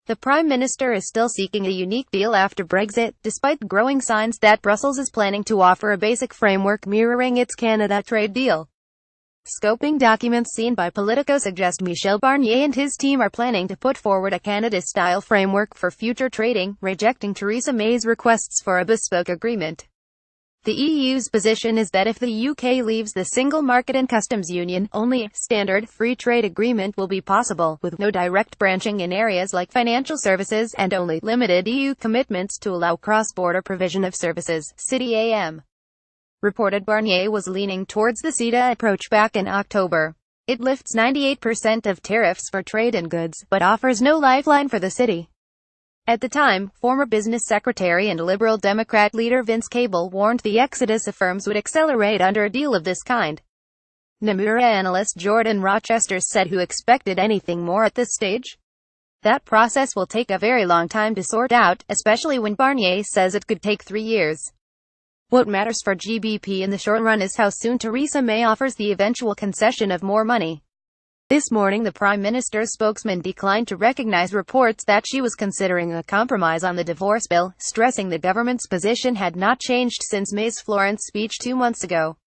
The Prime Minister is still seeking a unique deal after Brexit, despite growing signs that Brussels is planning to offer a basic framework mirroring its Canada trade deal. Scoping documents seen by Politico suggest Michel Barnier and his team are planning to put forward a Canada-style framework for future trading, rejecting Theresa May's requests for a bespoke agreement. The EU's position is that if the UK leaves the single market and customs union, only a standard free trade agreement will be possible, with no direct branching in areas like financial services, and only limited EU commitments to allow cross-border provision of services. City AM reported Barnier was leaning towards the CETA approach back in October. It lifts 98% of tariffs for trade and goods, but offers no lifeline for the city. At the time, former business secretary and Liberal Democrat leader Vince Cable warned the exodus of firms would accelerate under a deal of this kind. Nomura analyst Jordan Rochester said who expected anything more at this stage? That process will take a very long time to sort out, especially when Barnier says it could take 3 years. What matters for GBP in the short run is how soon Theresa May offers the eventual concession of more money. This morning the Prime Minister's spokesman declined to recognize reports that she was considering a compromise on the divorce bill, stressing the government's position had not changed since May's Florence speech 2 months ago.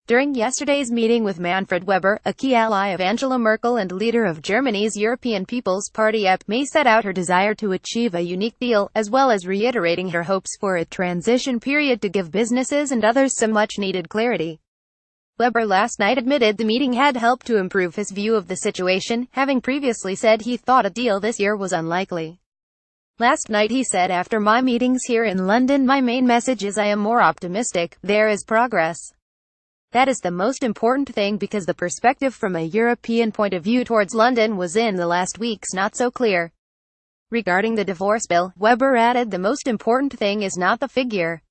During yesterday's meeting with Manfred Weber, a key ally of Angela Merkel and leader of Germany's European People's Party EP, May set out her desire to achieve a unique deal, as well as reiterating her hopes for a transition period to give businesses and others some much-needed clarity. Weber last night admitted the meeting had helped to improve his view of the situation, having previously said he thought a deal this year was unlikely. Last night he said, after my meetings here in London, my main message is I am more optimistic, there is progress. That is the most important thing because the perspective from a European point of view towards London was in the last weeks not so clear. Regarding the divorce bill, Weber added the most important thing is not the figure.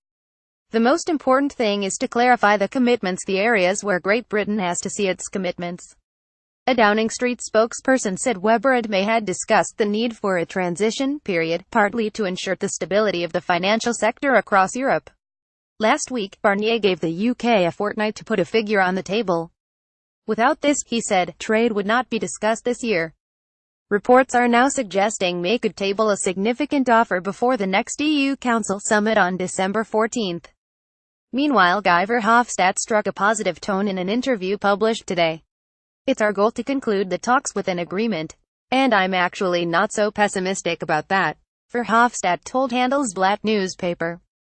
The most important thing is to clarify the commitments, the areas where Great Britain has to see its commitments. A Downing Street spokesperson said Weber and May had discussed the need for a transition period, partly to ensure the stability of the financial sector across Europe. Last week, Barnier gave the UK a fortnight to put a figure on the table. Without this, he said, trade would not be discussed this year. Reports are now suggesting May could table a significant offer before the next EU Council summit on December 14th. Meanwhile, Guy Verhofstadt struck a positive tone in an interview published today. It's our goal to conclude the talks with an agreement. And I'm actually not so pessimistic about that, Verhofstadt told Handelsblatt newspaper.